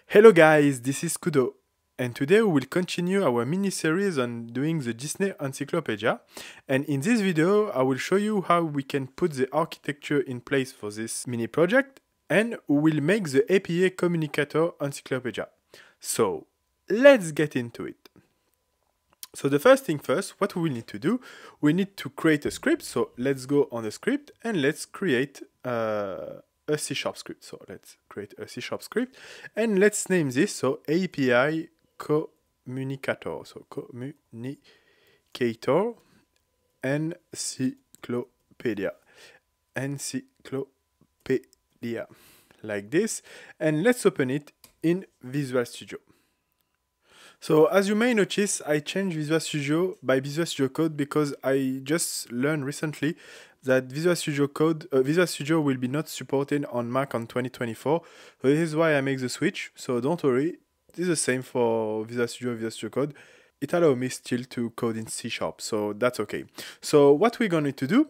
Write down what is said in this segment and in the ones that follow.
Hello guys, this is Kudo, and today we will continue our mini-series on doing the Disney Encyclopedia. And in this video, I will show you how we can put the architecture in place for this mini project, and we will make the APA communicator encyclopedia. So let's get into it. So the first thing first, what we will need to do, we need to create a script. So let's go on the script and let's create a C# script. So let's create a C# script and let's name this so API communicator. So communicator encyclopedia. Encyclopedia. Like this. And let's open it in Visual Studio. So as you may notice, I changed Visual Studio by Visual Studio Code because I just learned recently that Visual Studio will be not supported on Mac on 2024. So this is why I make the switch. So don't worry, it is the same for Visual Studio Code. It allows me still to code in C#, so that's okay. So what we're going to do,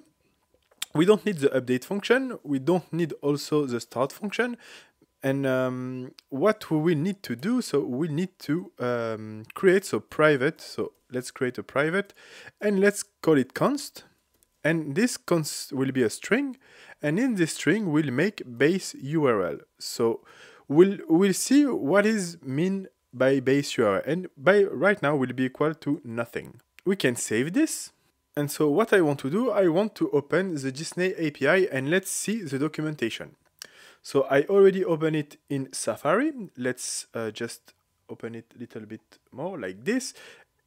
we don't need the update function. We don't need also the start function. And what we will need to do, so we need to create private. So let's create a private and let's call it const. And this const will be a string. And in this string, we'll make base URL. So we'll see what is mean by base URL. And by right now will be equal to nothing. We can save this. And so what I want to do, I want to open the Disney API and let's see the documentation. So I already opened it in Safari. Let's just open it a little bit more like this.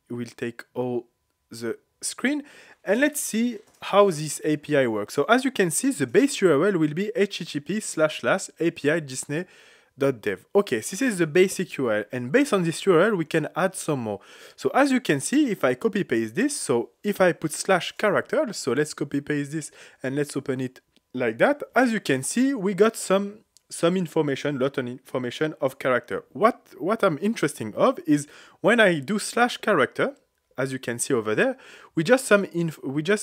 We'll take all the screen and let's see how this API works. So as you can see, the base URL will be http://api-disney.dev. Okay, this is the basic URL, and based on this URL, we can add some more. So as you can see, if I copy paste this, so if I put /character, so let's copy paste this and let's open it like that. As you can see, we got some information, lot of information of character. What I'm interested of is when I do /character, as you can see over there, we just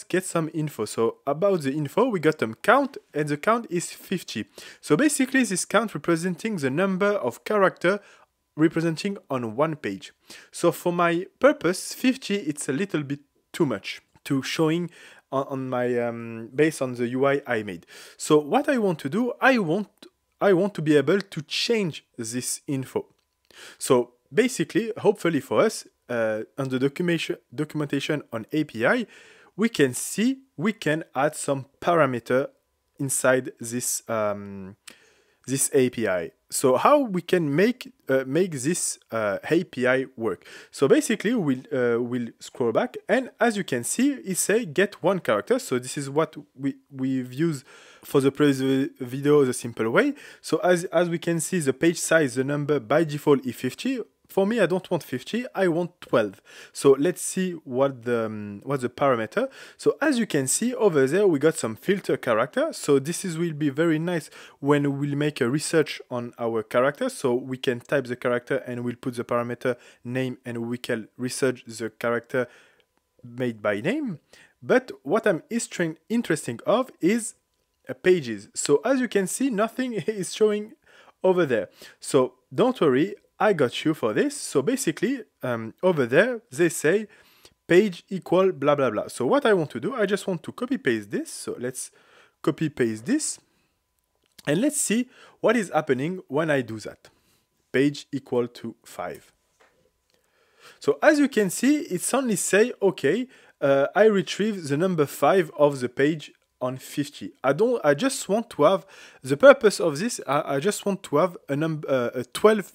get some info. So about the info, we got some count, and the count is 50. So basically, this count representing the number of character representing on one page. So for my purpose, 50 it's a little bit too much to showing on my based on the UI I made. So what I want to do, I want to be able to change this info. So basically, hopefully for us, on the documentation on API, we can see we can add some parameter inside this this API. So how we can make this API work? So basically, we'll scroll back, and as you can see, it say get one character. So this is what we've used for the previous video the simple way. So as we can see, the page size, the number by default is 50. For me, I don't want 50, I want 12. So let's see what's the parameter. So as you can see over there, we got some filter character. So this will be very nice when we'll make a research on our character. So we can type the character and we'll put the parameter name and we can research the character made by name. But what I'm interested of is pages. So as you can see, nothing is showing over there. So don't worry, I got you for this. So basically, over there, they say page equal blah, blah, blah. So what I want to do, I just want to copy paste this. So let's copy paste this. And let's see what is happening when I do that. Page equal to 5. So as you can see, it's only say, okay, I retrieve the number 5 of the page on 50. I just want to have the purpose of this. I just want to have a 12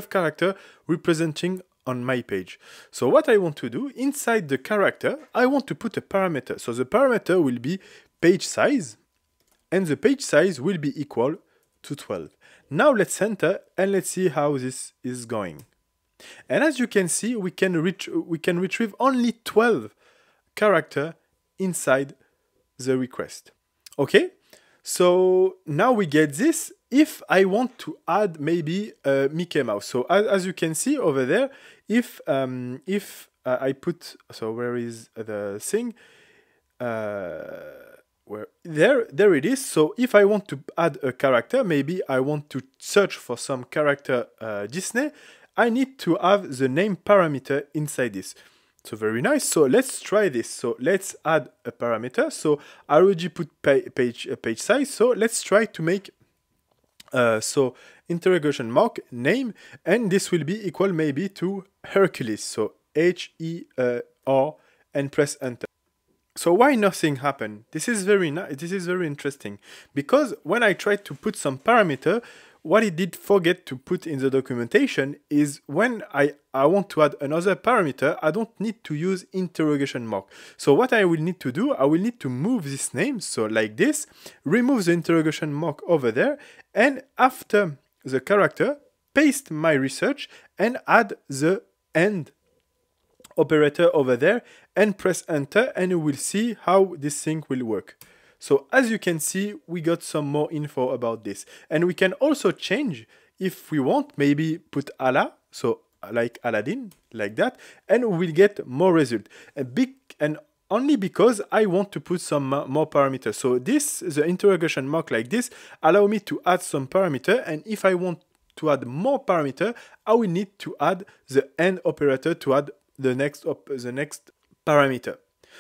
character representing on my page. So what I want to do inside the character, I want to put a parameter. So the parameter will be page size, and the page size will be equal to 12. Now let's enter and let's see how this is going. And as you can see, we can retrieve only 12 character inside the request. Okay, so now we get this. If I want to add maybe Mickey Mouse, so as you can see over there, if I put, so where is the thing? where there it is. So if I want to add a character, maybe I want to search for some character Disney, I need to have the name parameter inside this. So very nice. So let's try this. So let's add a parameter. So I already put page size. So let's try to make so interrogation mark name, and this will be equal maybe to Hercules. So HER and press enter. So why nothing happened? This is very interesting, because when I tried to put some parameter, what it did forget to put in the documentation is when I want to add another parameter, I don't need to use interrogation mark. So what I will need to do, I will need to move this name, so like this, remove the interrogation mark over there, and after the character, paste my research and add the end operator over there and press enter, and you will see how this thing will work. So as you can see, we got some more info about this, and we can also change if we want, maybe put Allah, so like Aladdin, like that, and we will get more result. And only because I want to put some more parameters. So this, the interrogation mark like this, allow me to add some parameter, and if I want to add more parameter, I will need to add the end operator to add the next parameter.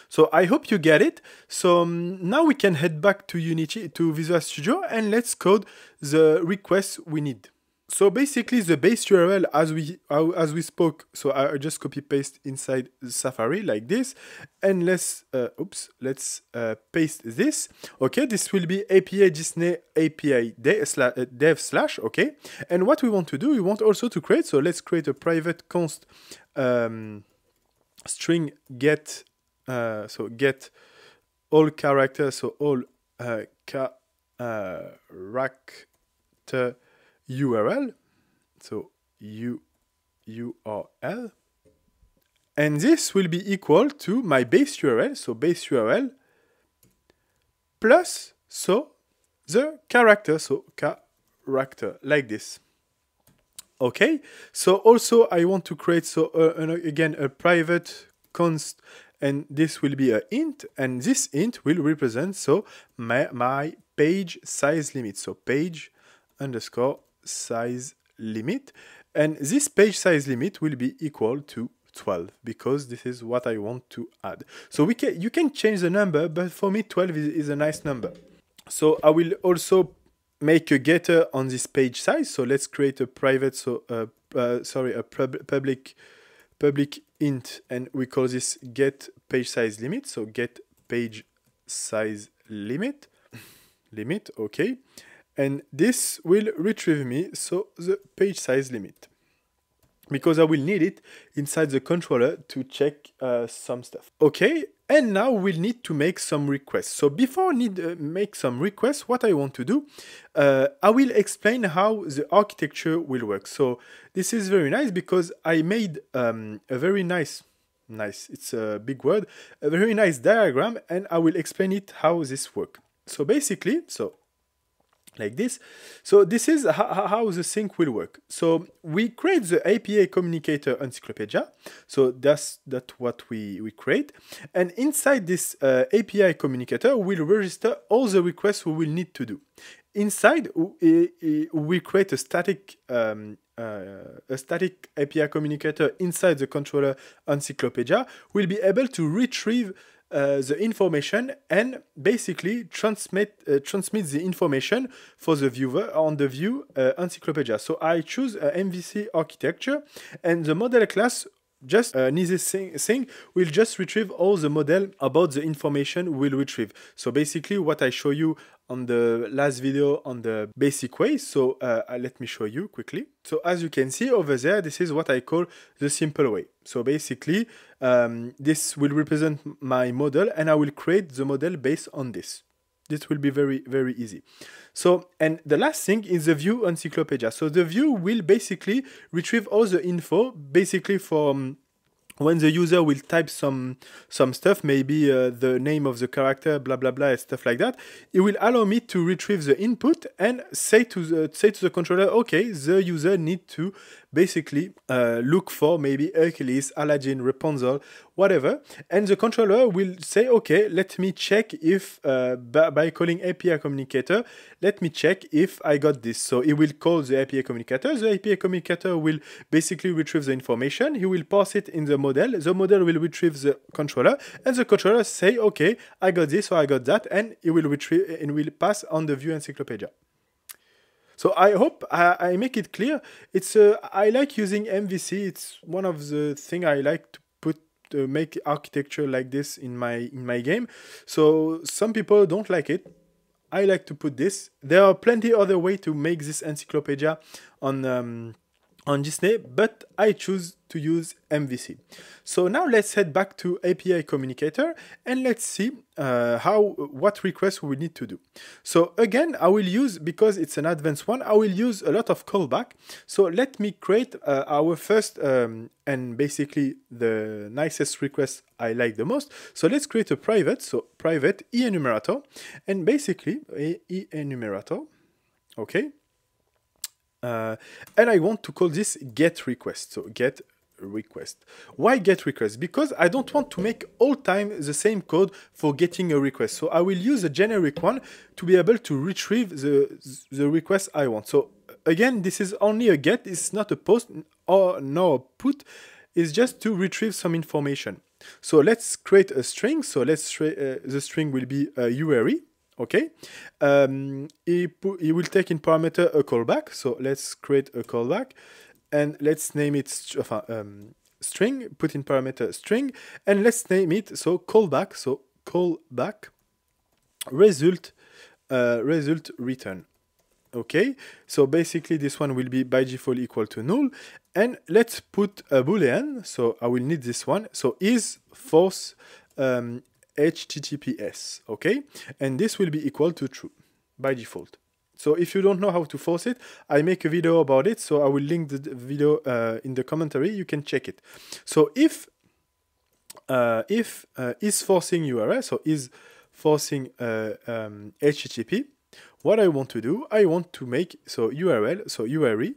So I hope you get it. So now we can head back to Unity, to Visual Studio, and let's code the requests we need. So basically the base URL as we spoke, so I just copy paste inside Safari like this, and let's paste this. Okay, this will be API Disney API dev slash, okay. And what we want to do, we want also to create, so let's create a private const string get, so get all characters, so all character URL, so URL, and this will be equal to my base URL, so base URL plus so the character, so character like this. Okay, so also I want to create, so again a private const, and this will be a int, and this int will represent so my page size limit, so page underscore size limit, and this page size limit will be equal to 12, because this is what I want to add. So you can change the number, but for me 12 is a nice number. So I will also make a getter on this page size. So let's create a private, so public int, and we call this get page size limit. So get page size limit, okay. And this will retrieve me so the page size limit, because I will need it inside the controller to check some stuff. Okay, and now we'll need to make some requests. So before I need make some requests, what I want to do, I will explain how the architecture will work. So this is very nice, because I made a very nice, it's a big word, a very nice diagram, and I will explain it how this works. So basically, so like this. So this is how the sync will work. So we create the API communicator encyclopedia. So that's what we create. And inside this API communicator, we'll register all the requests we will need to do. Inside, we create a static API communicator inside the controller encyclopedia. We'll be able to retrieve the information and basically transmit the information for the viewer on the view encyclopedia. So I choose MVC architecture, and the model class just this thing will just retrieve all the model about the information we'll retrieve. So basically what I show you on the last video on the basic way. So let me show you quickly. So as you can see over there, this is what I call the simple way. So basically this will represent my model, and I will create the model based on this. This will be very, very easy. So, and the last thing is the view encyclopedia. So the view will basically retrieve all the info, basically from when the user will type some stuff, maybe the name of the character, blah, blah, blah, and stuff like that. It will allow me to retrieve the input and say to the controller, okay, the user need to basically look for maybe Hercules, Aladdin, Rapunzel, whatever, and the controller will say, okay, let me check if by calling API communicator, let me check if I got this. So it will call the API communicator. The API communicator will basically retrieve the information. He will pass it in the model will retrieve the controller, and the controller say, okay, I got this or I got that, and it will retrieve and will pass on the view encyclopedia. So I hope I make it clear. I like using MVC. It's one of the things I like to put make architecture like this in my game. So some people don't like it. I like to put this. There are plenty other way to make this encyclopedia on Disney, but I choose to use MVC. So now let's head back to API communicator and let's see what requests we need to do. So again, I will use, because it's an advanced one, I will use a lot of callback. So let me create our first and basically the nicest request I like the most. So let's create a private, so private enumerator, and basically a enumerator, okay? And I want to call this get request. So get request. Why get request? Because I don't want to make all time the same code for getting a request. So I will use a generic one to be able to retrieve the request I want. So again, this is only a get. It's not a post or no put. It's just to retrieve some information. So let's create a string. So the string will be a URI. Okay, he will take in parameter a callback. So let's create a callback, and let's name it string. Put in parameter string, and let's name it so callback. So callback result return. Okay, so basically this one will be by default equal to null, and let's put a boolean. So I will need this one. So is false. HTTPS, okay, and this will be equal to true by default. So if you don't know how to force it, I make a video about it, so I will link the video in the commentary. You can check it. So if is forcing URL, so is forcing HTTP, what I want to do, I want to make so URL, so URI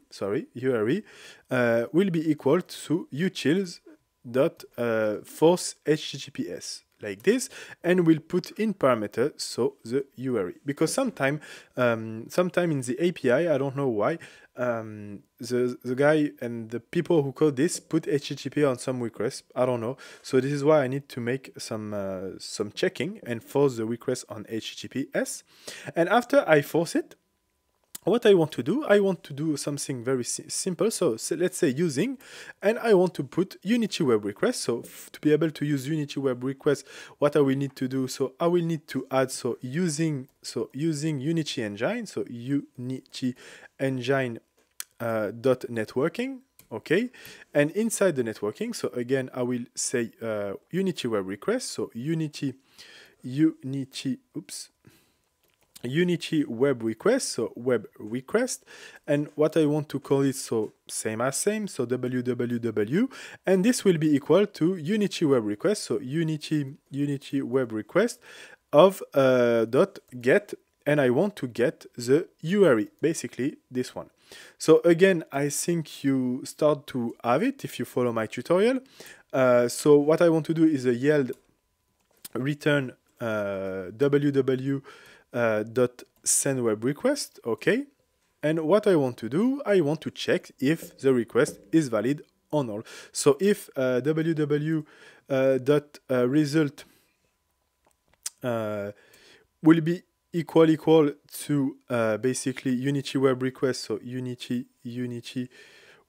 will be equal to utils dot force HTTPS, like this, and we'll put in parameter so the URI, because sometime in the API, I don't know why, the guy and the people who code this put HTTP on some requests. I don't know. So this is why I need to make some checking and force the request on HTTPS. And after I force it, what I want to do something very simple. So let's say using, and I want to put Unity Web Request. So to be able to use Unity Web Request, what I will need to do, so I will need to add using Unity Engine, so Unity Engine dot networking, okay, and inside the networking, so again I will say Unity Web Request, so Unity Web Request, so web request, and what I want to call it, so same, so www, and this will be equal to Unity Web Request, so Unity Web Request of dot get, and I want to get the URI, basically this one. So again, I think you start to have it if you follow my tutorial. So what I want to do is a yield return www dot send web request, okay, and what I want to do, I want to check if the request is valid or not. So if www dot result will be equal to basically Unity Web Request, so Unity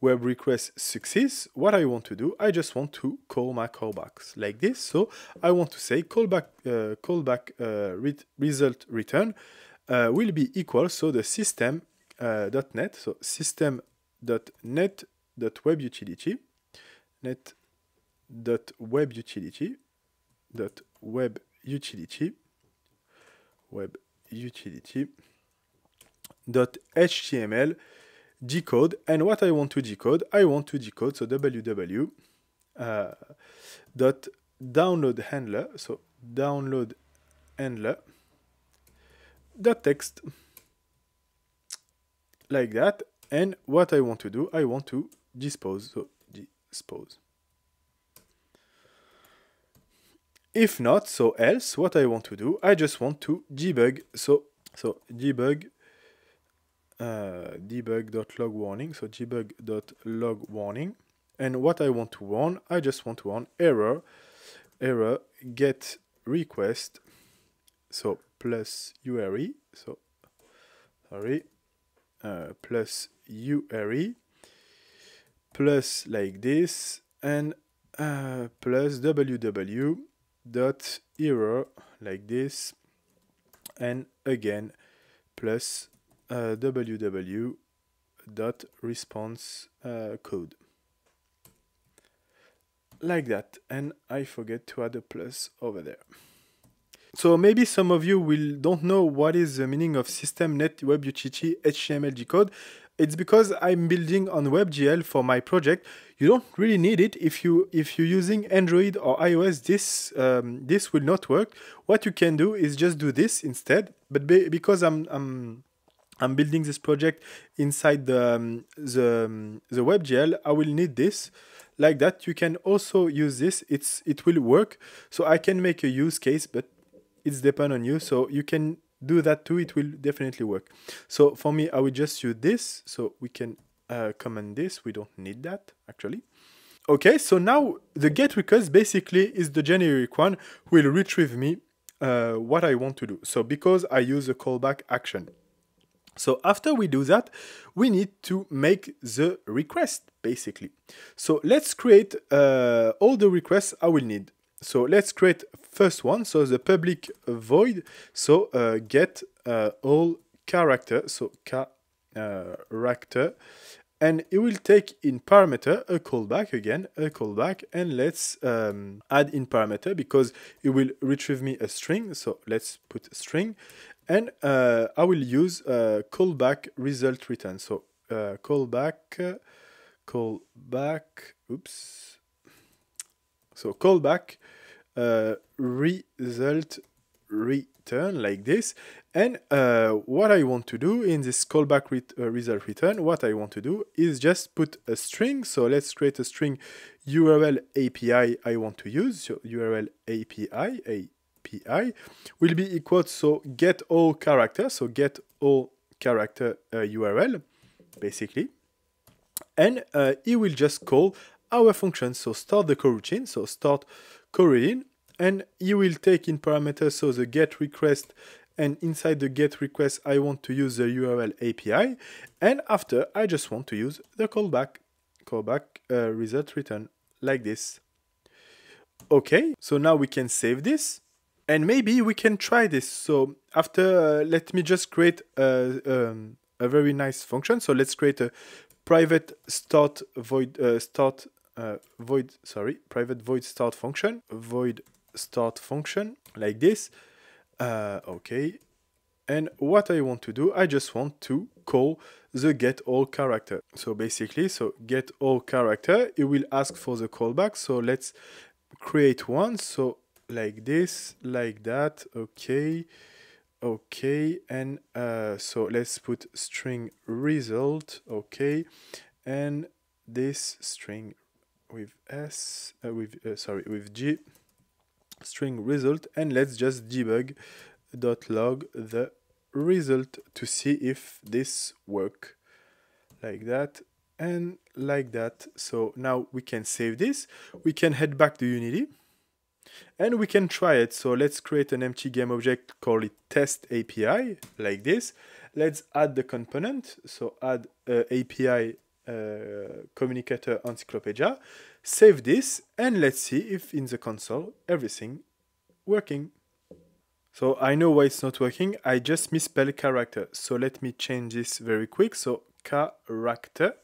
Web Request success, what I want to do, I just want to call my callbacks like this. So I want to say callback result return will be equal, so the system .net, so system.net .web utility .html decode, and what I want to decode, so www dot download handler, so download handler dot text, like that, And what I want to do, I want to dispose. So dispose. If not, so else, what I want to do, I just want to debug. So debug debug.log warning. So debug.log warning. And what I want to warn, I just want to warn error get request. So plus URI. So sorry, plus URI plus like this, and plus www dot error like this, and again plus www dot response code like that. And I forget to add a plus over there. So maybe some of you don't know what is the meaning of systemnet WebUTT HTML code. It's because I'm building on WebGL for my project. You don't really need it if you're using Android or iOS. This will not work. What you can do is just do this instead. But because I'm building this project inside the WebGL, I will need this. Like that, you can also use this. It will work. So I can make a use case, but it's depend on you. So you can do that too. It will definitely work. So for me, I will just use this. So we can comment this. We don't need that actually. Okay, so now the get request basically is the generic one who will retrieve me what I want to do. So because I use a callback action. So after we do that, we need to make the request basically. So let's create all the requests I will need. So let's create first one. So the public void. So get all character. So character, and it will take in parameter a callback again, a callback, and let's add in parameter because it will retrieve me a string. So let's put a string, and I will use callback result return. So callback. Oops. So callback result return like this. And what I want to do in this callback result return, what I want to do is just put a string. So let's create a string URL API I want to use. So URL API will be equal to so get all character. So get all character URL basically. And it will just call our function. So start the coroutine. So start coroutine, and you will take in parameters so the get request, and inside the get request I want to use the URL API, and after I just want to use the callback result return like this. Okay, so now we can save this, and maybe we can try this. So after let me just create a very nice function. So let's create a private start void private void start function, like this. Okay, and what I want to do, I just want to call the get all character. So basically, so get all character, it will ask for the callback. So let's create one. So like this, like that. Okay, and so let's put string result. Okay, and this string with with G, string result, and let's just debug.log the result to see if this work like that and like that. So now we can save this, we can head back to Unity, and we can try it. So let's create an empty game object, call it test API like this. Let's add the component. So add API communicator encyclopedia. Save this, and let's see if in the console everything working. So I know why it's not working. I just misspelled character. So let me change this very quick. So character.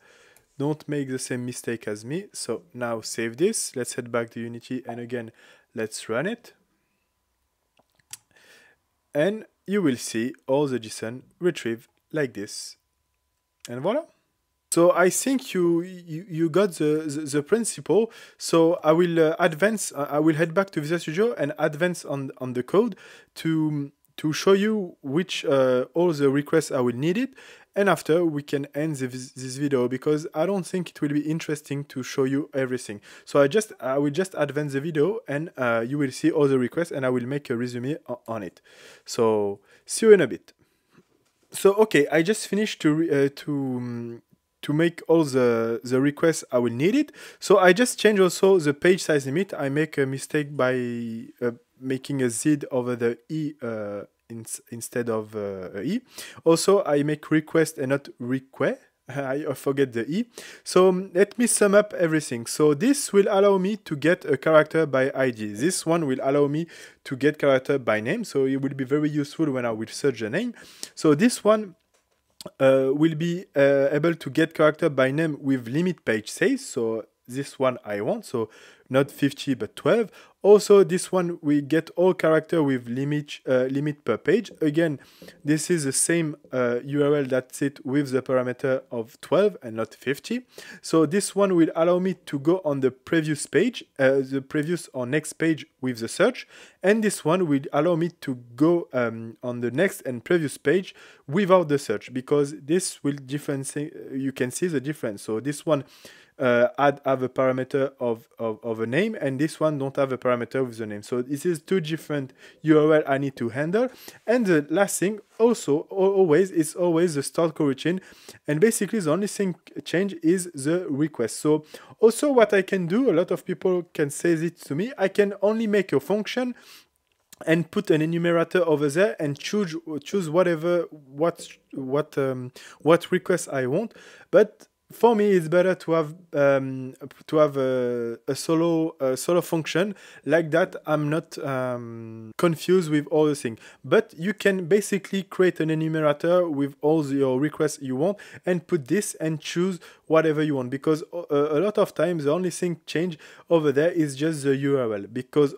Don't make the same mistake as me. So now save this. Let's head back to Unity, and again let's run it. And you will see all the JSON retrieve like this. And voila. So I think you got the principle. So I will advance. I will head back to Visual Studio and advance on the code to show you which all the requests I will need it, and after we can end this video, because I don't think it will be interesting to show you everything. So I will just advance the video, and you will see all the requests, and I will make a resume on it. So see you in a bit. So okay, I just finished to make all the requests I will need it. So I just change also the page size limit. I make a mistake by making a Z over the E instead of a E. Also, I make request and not request. I forget the E. So let me sum up everything. So this will allow me to get a character by ID. This one will allow me to get character by name. So it will be very useful when I will search the name. So this one will be able to get character by name with limit page size. So this one I want, so not 50 but 12. Also this one we get all character with limit per page. Again, this is the same URL that's it with the parameter of 12 and not 50. So this one will allow me to go on the previous page, the previous or next page with the search, and this one will allow me to go on the next and previous page without the search, because this will differentiate. You can see the difference. So this one have a parameter of a name, and this one don't have a parameter with the name. So this is two different URL I need to handle. And the last thing also is always the start coroutine, and basically the only thing change is the request. So also what I can do, a lot of people can say it to me, I can only make a function and put an enumerator over there and choose whatever what request I want. But for me, it's better to have a solo function like that. I'm not confused with all the things. But you can basically create an enumerator with all your requests you want and put this and choose whatever you want, because a lot of times the only thing change over there is just the URL, because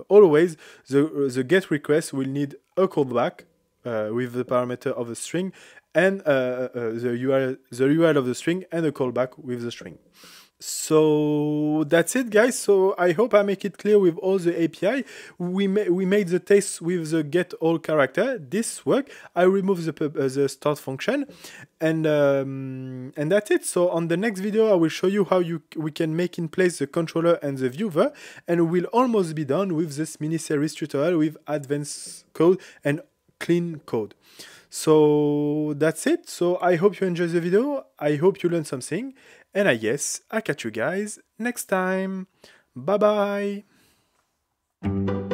always the get request will need a callback with the parameter of a string, and the URL of the string, and a callback with the string. So that's it, guys. So I hope I make it clear with all the API. We made the test with the get all character. This worked. I remove the start function, and that's it. So on the next video, I will show you how we can make in place the controller and the viewer, and we'll almost be done with this mini series tutorial with advanced code and clean code. So that's it. So I hope you enjoyed the video. I hope you learned something. And I guess I'll catch you guys next time. Bye bye.